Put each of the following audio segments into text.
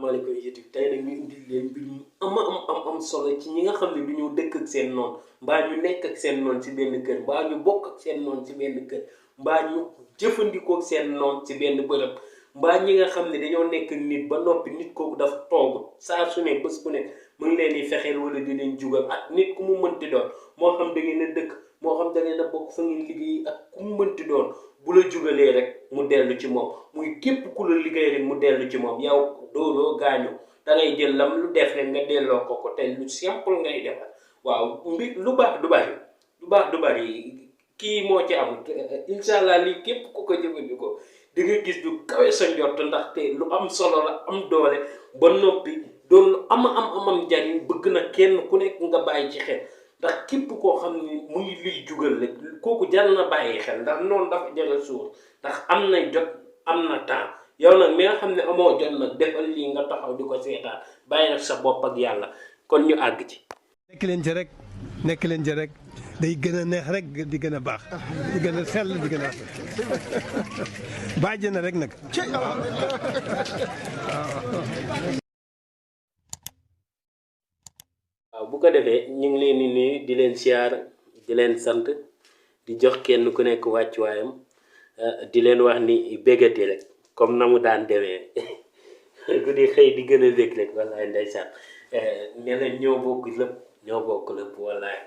asalaamaaleykum YouTube tey nag ñu indil leen mbir mu am solo ci ñi nga xam ne dañoo dëkk ak seen noon mbaa ñu nekk ak seen noon ci benn kër mbaa ñu bokk ak seen noon ci benn kër mbaa ñu jëfandikoo ak seen noon ci benn bërëb mbaa ñi nga xam ne dañoo nekk nit ba noppi nit kooku dafa toogut saa su ne bés bu ne mu ngi leen di fexeel wala di leen jugal ak nit ku mu mënti doon moo xam da ngeen a dëkk moo xam da ngeen a bokk fa ngeen liggéey ak ku mu mënti doon bu la jugalee rek mu dellu ci moom muy képp ku la liggéey rek mu dellu ci moom yow dooloo gaañu da ngay jël lam lu def rek nga delloo ko te lu simple ngay defal waaw mbir lu baax du bari kii moo ci am incha allah lii képp ku ko jëfandikoo di nga gis du kawe sa njort ndaxte lu am solo la am doole ba noppi doon lu amam njariñ bëgg na kenn ku nekk nga bàyyi ci xel ndax képp koo xam ni muy luy jugal rek kooku jar na bàyyi xel ndax noonu dafa jar a suur ndax am na jot am na temps yow nag mi nga xam ne amoo jot nag defal lii nga taxaw di ko seetaan bàyyi nag sa bopp ak yàlla kon ñu àgg ci. nekk leen ci rek day gën a neex rek di gën a baax di gën a sell di gën a bàjj na rek nag. waaw bu ko defee ñu ngi leen di nuyu di leen siyaar di leen sant di jox kenn ku nekk wàccuwaayam di leen wax ni béggati rek comme na mu daan demee ku di xëy di gën a bég rek wallaay ndeysaan ne leen ñoo bokk lépp wallaay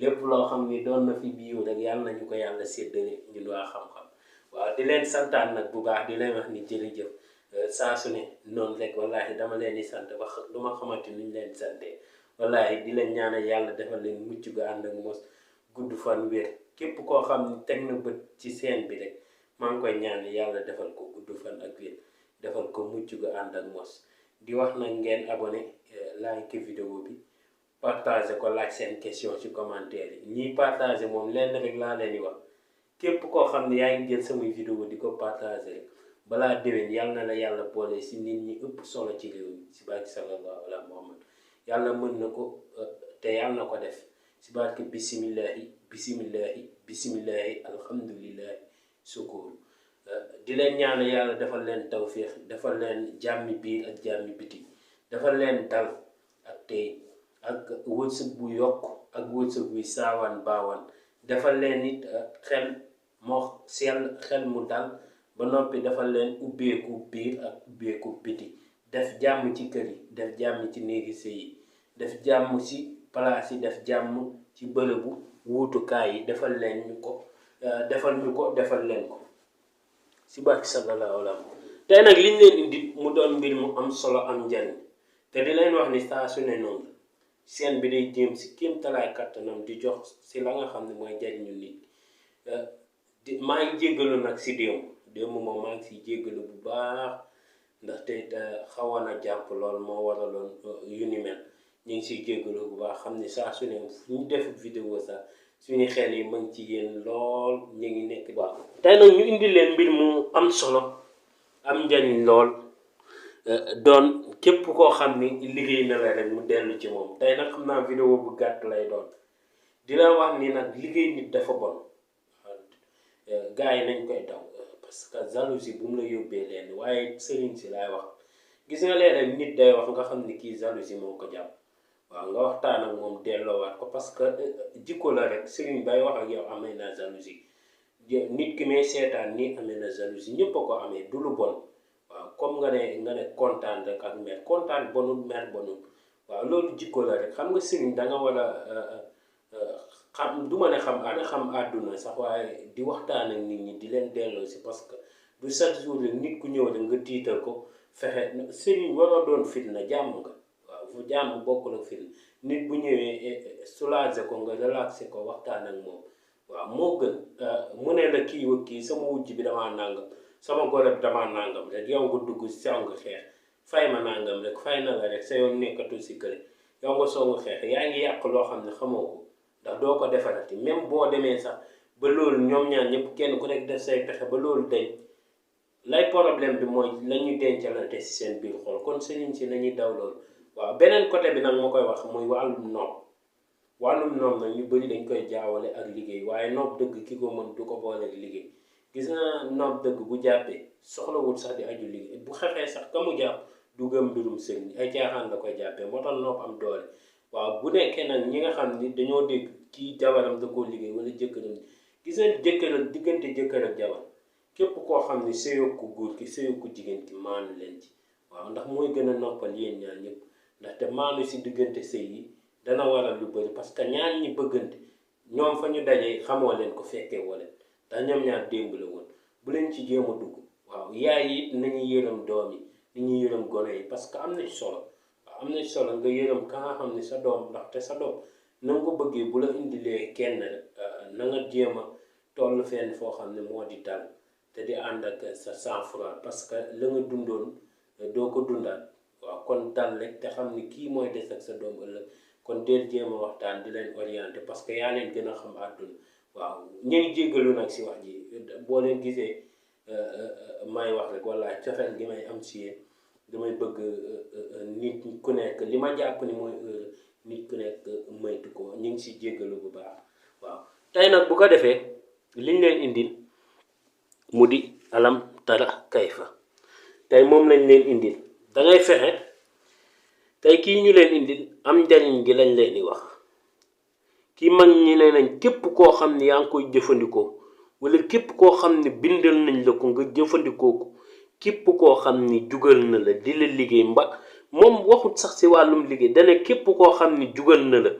lépp loo xam ni doon na fi biiw rek yàlla nañu ko yàlla séddale ñun waa xam-xam waaw di leen santaan nag bu baax di leen wax ni jërëjëf saa su ne noonu rek wallahi dama leen di sant wax du ma xamante ni ñu leen di santee wallahi di leen ñaanal yàlla defal leen mucc gu ànd ak mos gudd fan wér képp koo xam ne teg na bët ci seen bi rek maa ngi koy ñaan yàlla defal ko gudd fan ak wér defal ko mucc gu ànd ak mos di wax nag ngeen abonné like vidéo bi partagé ko laaj seen question ci commentaire yi ñiy partagé moom lenn rek laa leen di wax képp koo xam ne yaa ngi jël samay vidéo di ko partagé rek balaa déwén yàlla na la yàlla boole si nit ñi ëpp solo ci réew mi si barke sallallahu ala muhammad yàlla mën na ko te yàlla na ko def si barke bisimillahi alhamdulillahi sukur di leen ñaan yàlla defal leen tawfiix defal leen jàmmi biir ak jàmmi biti defal leen dal ak tey ak wërsëg bu yokk ak wërsëg buy saawaan baawaan defal leen nit xel moo sell xel mu dal ba noppi defal leen ubbeeku biir ak ubbeeku biti def jàmm ci kër yi def jàmm ci néegi sëy yi def jàmm ci palaas yi def jàmm ci bërëbu wuutukaay yi defal leen ñu ko defal leen ko si barke sallallahu alayhi wa sallam tey nag liñ leen indi mu doon mbir mu am solo am njariñ te di leen wax ni saa su ne noonu seen bi day jéem si kéemtalaay kattanam di jox si la nga xam ne mooy jariñu nit maa ngi jéggalu nag si démb moom maa ngi siy jéggalu bu baax ndaxte xawoon a jàpp lool moo waraloon yu ni mel ñu ngi siy jéggalu bu baax xam ne saa su ne ñu def vidéo sax suñu xel yi mën ci yéen lool ñu ngi nekk waaw tey nag ñu indi leen mbir mu am solo am njariñ lool doon képp koo xam ni liggéey na la rek mu dellu ci moom tey nag xam naa vidéo bu gàtt lay doon dina wax ni nag liggéey nit dafa bon gars yi nañ koy daw parce que jalousie bu mu la yóbbee leen waaye sëriñ si laay wax gis nga léeg-léeg nit day wax nga xam ni kii jalousie moo ko jàpp waaw nga waxtaan ak moom delloowaat ko parce que jikko la rek sëriñ bay wax ak yow amee na jalousie nit ki may seetaan nii amee na jalousie ñëpp a ko amee du lu bon waaw comme nga ne kontaan rek ak mer kontaan bonul mer bonul waaw loolu jikko la rek xam nga sëriñ da nga war a xam du ma ne xam àdduna sax waaye di waxtaan ak nit ñi di leen delloo si parce que du chaque jour rek nit ku ñëw rek nga tiital ko fexe sëriñ waroo doon fitna jàmm nga waaw fu jàmm bokkul ak fitna nit bu ñëwee soulager ko nga relaxer ko waxtaan ak moom waaw moo gën mu ne la kii wa kii sama wujj bi damaa nàngam sama goro bi damaa nàngam rek yow nga dugg saw nga xeex fay ma nàngam rek fay na la rek sa yoon nekkatu si kële yow nga soo nga xeex yaa ngi yàq loo xam ne xamoo ko ndax doo ko defarati même boo demee sax ba loolu ñoom ñaar ñëpp kenn ku nekk def say pexe ba loolu dañ lay problème bi mooy la ñuy dencalante si seen biir xol kon sëriñ si nañuy daw loolu waaw beneen côté bi nag moo koy wax muy wàllum nopp nag ñu bëri dañ koy jaawale ak liggéey waaye nopp dëgg ki ko mën du ko boole liggéey gis nga nopp dëgg bu jàppee soxlawul sax di aju liggéey bu xefee sax ka mu jàpp du gëm mbirum sëriñ ay caaxaan la koy jàppee moo tax nopp am doole waaw bu nekkee nag ñi nga xam ni dañoo dégg kii jabaram da koo liggéey wala jëkkëram gis nga jëkkër ak diggante jëkkër ak jabar képp koo xam ni sëyoog ku góor ki sëyoog ku jigéen ki maanu leen ci waaw ndax mooy gën a noppal yéen ñaar ñëpp ndaxte maanu si diggante sëy yi dana waral lu bëri parce que ñaar ñi bëggante ñoom fa ñu dajee xamoo leen ko fekkee woo leen ndax ñoom ñaar démb la woon bu leen ci jéem a dugg waaw yaay yi nañu yërëm doom yi nañu yërëm gone yi parce que am na ci solo waaw am na ci solo nga yërëm ka nga xam ne sa doom ndaxte sa doom na nga ko bëggee bu la indilee kenn na nga jéem a toll fenn foo xam ne moo di dal te di ànd ak sa sang-froid parce que la nga dundoon doo ko dundaat waaw kon dal rek te xam ni kii mooy des ak sa doom ëllëg kon deel jéem a waxtaan di leen orienté parce que yaa leen gën a xam àdduna waaw ñu ngi jéggalu nag si wax ji boo leen gisee may wax rek walla cofeel gi may am si yéen damay bëgg nit ku nekk li ma jàpp ni mooy nit ku nekk moytu ko ñu ngi si jéggalu bu baax waaw tey nag bu ko defee liñ leen indil mu di alam tara kayfa tey moom lañ leen indil dangay fexe tey kii ñu leen indil am njariñ gi lañ leen di wax kii mag ñi ne nañ képp koo xam ne yaa ngi koy jëfandikoo wala képp koo xam ne bindal nañ la ko nga jëfandikoo ko képp koo xam ni jugal na la di la liggéey mba moom waxut sax si wàllum liggéey dana képp koo xam ni jugal na la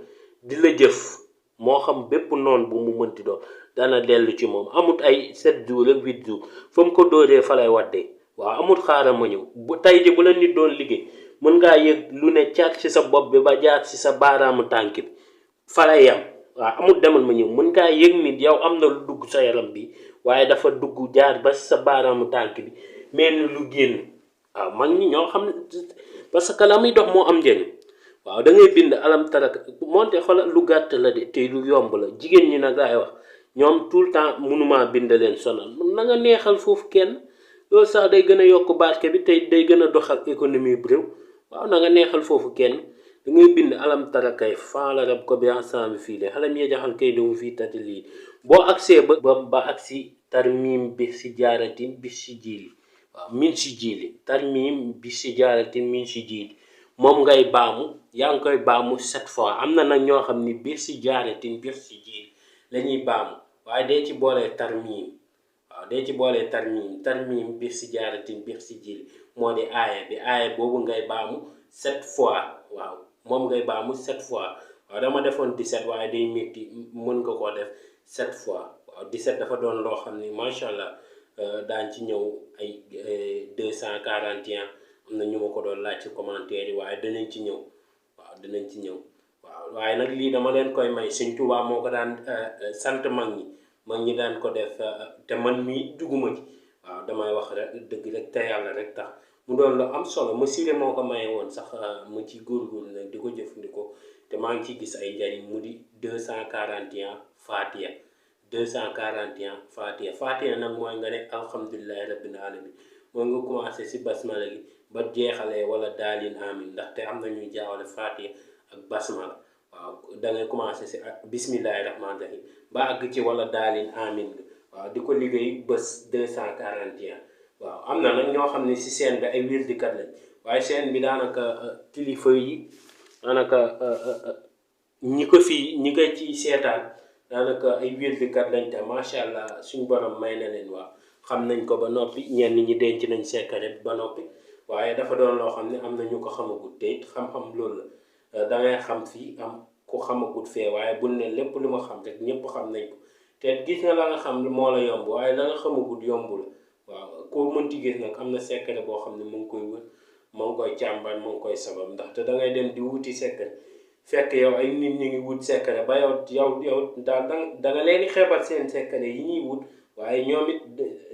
di la jëf moo xam bépp noon bu mu mënti doon dana dellu ci moom amut ay 7 jours ak 8 jours fa mu ko dóoree fa lay waddee waaw amut xaaral ma ñëw bu tey ji bu la nit doon liggéey mën ngaa yëg lu ne caat ci sa bopp bi ba jaar ci sa baaraamu tànk bi fa lay yam waaw amut demal ma ñëw mën ngaa yëg nit yow am na lu dugg sa yaram bi waaye dafa dugg jaar ba sa baaraamu tànk bi mel ni lu génn waaw mag ñi ñoo xam ne parce que la muy dox moo am njëriñ waaw da ngay bind alam taraka moonte xoolal lu gàtt la de te lu yomb la jigéen ñi nag laay wax ñoom tout le temps mënumaa bind leen sonal na nga neexal foofu kenn loolu sax day gën a yokk barke bi tey day gën a doxal économie bu réew waaw na nga neexal foofu kenn da ngay bind alam tarakay faala rab ko bi ensemble fii de xalam yee jaxal kay domu fii tati lii boo agsee ba agsi tarmim bi si jaaratin bi si jiili waaw min si jiili tarmim bi si jaaratin min si jiili moom ngay baamu yaa ngi koy baamu 7 fois am na nag ñoo xam ni biir si jaaratin biir si jiili la ñuy baamu waaye dee ci boolee tarmim waaw dee ci boolee tarmim biir si jaaratin biir si jiili moo di aaya boobu ngay baamu 7 fois waaw moom ngay baamu 7 fois waaw dama defoon 17 waaye day métti mën nga koo def 7 fois waaw 17 dafa doon loo xam ni macha allah daañ ci ñëw ay 241 am na ñu ma ko doon laaj ci commentaire yi waaye danañ ci ñëw waaw danañ ci ñëw waaw waaye nag lii dama leen koy may Sëñ Tuubaa moo ko daan sant mag ñi daan ko def te man mii duguma ci waaw damay wax rek dëgg rek te yàlla rek tax mu doon lu am solo ma siré moo ko maye woon sax ma ci góorgóorlu nag di ko jëfandikoo te maa ngi ciy gis ay njariñ mu di 241 Fatiha 241 Fatiha nag mooy nga ne alhamdulilahi rabbil alamin mooy nga commencé si basmala gi ba jeexalee wala daalin amin ndaxte am na ñuy jaawale Fatiha ak basmala waaw da ngay commencé si ak bismillahi rahmaani rahim ba àgg ci wala daalin amin waaw di ko liggéey bés 241 waaw am na nag ñoo xam ne si seen bi ay wirdikat lañ waaye seen bi daanaka kilifa yi daanaka ñi ko ci seetaan daanaka ay wirdikat lañ te macha allah suñu borom may na leen waaw xam nañ ko ba noppi ñenn ñi denc nañ secret ba noppi waaye dafa doon loo xam ne am na ñu ko xamagut te it xam-xam loolu la dangay xam fii am ku xamagut fee waaye bul ne lépp lu ma xam rek ñëpp xam nañ ko te gis nga la nga xam moo la yomb waaye la nga xamagut yomb la waaw koo mënti gis nag am na secret boo xam ne mu ngi koy wër mu ngi koy càmbar mu ngi koy sabab ndaxte dangay dem di wuti secret fekk yow ay nit ñu ngi wut secret ba yow daal da nga leen di xeebal seen secret yi ñuy wut waaye ñoom it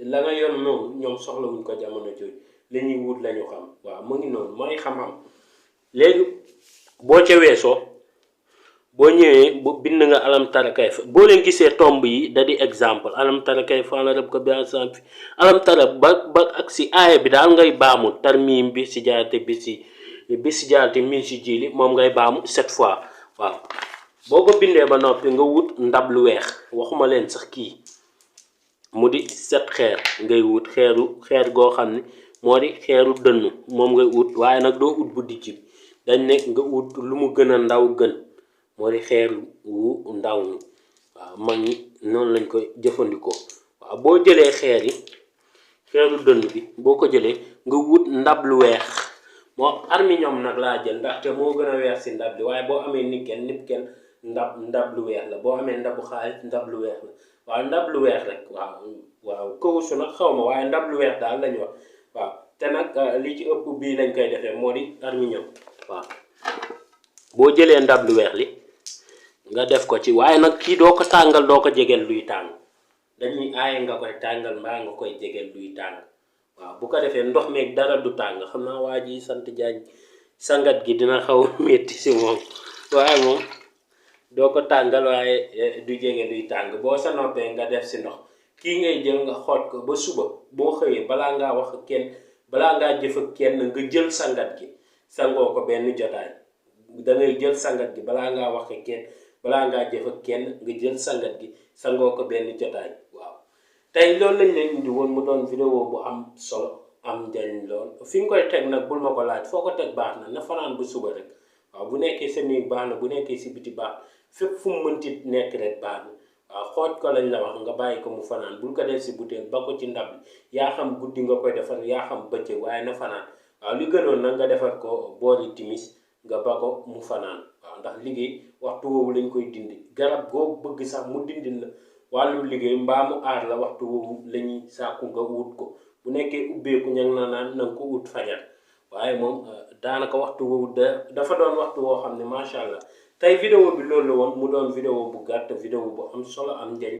la nga yor noonu ñoom soxlawuñ ko jamono jooju la ñuy wut la ñu xam waaw mu ngi noonu mooy xam-xam léegi boo ca weesoo boo ñëwee bu bind nga alam tara kayfa boo leen gisee tomb yi da di exemple alam tara kayfa ala rab ko bi ensemble fi alam tara ba ak si aaya bi daal ngay baamu tarmim bi si jaarate bi si jaarate min si jili moom ngay baamu 7 fois waaw boo ko bindee ba noppi nga wut ndab lu weex waxuma leen sax kii mu di 7 xeer ngay wut xeer goo xam ne moo di xeeru dënn moom ngay ut waaye nag doo ut bu dijj bi dañ ne nga ut lu mu gën a ndaw gën moo di xeer wu ndaw mi waaw mag ñi noonu lañ koy jëfandikoo waaw boo jëlee xeer yi xeeru dënn bi boo ko jëlee nga wut ndab lu weex moo armiñom nag laa jël ndaxte moo gën a weex si ndab li waaye boo amee nipkel ndab lu weex la boo amee ndabu xaalis ndab lu weex la waaw ndab lu weex rek waaw kawusu nag xaw ma waaye ndab lu weex daal lañu wax waaw te nag li ci ëpp bii lañ koy defee moo di armiñom waaw boo jëlee ndab lu weex li nga def ko ci waaye nag kii doo ko tàngal doo ko jegeel luy tàng dañuy aaye nga koy tàngal mbaa nga koy jegeel luy tàng waaw bu ko defee ndox meeg dara du tàng xam naa waa ji sant Jaañ sangat gi dina xaw metti si moom waaye moom doo ko tàngal waaye du jege luy tàng boo sa noppee nga def si ndox kii ngay jël nga xooj ko ba suba boo xëyee balaa ngaa wax ak kenn balaa ngaa jëf ak kenn nga jël sangat gi sangoo ko benn jotaay da ngay jël sangat gi balaa ngaa wax ak kenn balaa ngaa jëf ak kenn nga jël sangat gi sangoo ko benn jotaay waaw tey loolu lañ leen indi woon mu doon vidéo bu am solo am njariñ lool fi nga koy teg nag bul ma ko laaj foo ko teg baax na fanaan bu suba rek waaw bu nekkee sa néeg baax na bu nekkee si biti baax fépp fu mu mënti nekk rek baax na waaw xooj ko lañ la wax nga bàyyi ko mu fanaan bul ko def si butéel ba ko ci ndab yaa xam guddi nga koy defar yaa xam bëccëg waaye na fanaan waaw li gënoon nag nga defar ko boori timis nga ba ko mu fanaan waaw ndax liggéey waxtu woowu lañ koy dindi garab goo bëgg sax mu dindi la wàllu liggéey mbaa mu aar la waxtu woowu la ñuy sàkku nga wut ko bu nekkee ubbeeku ña na naan na nga ko wut fajar waaye moom daanaka waxtu woowu dafa doon waxtu woo xam ne macha allah tey vidéo bi loolu la woon mu doon vidéo bu gàtt vidéo bu am solo am njëriñ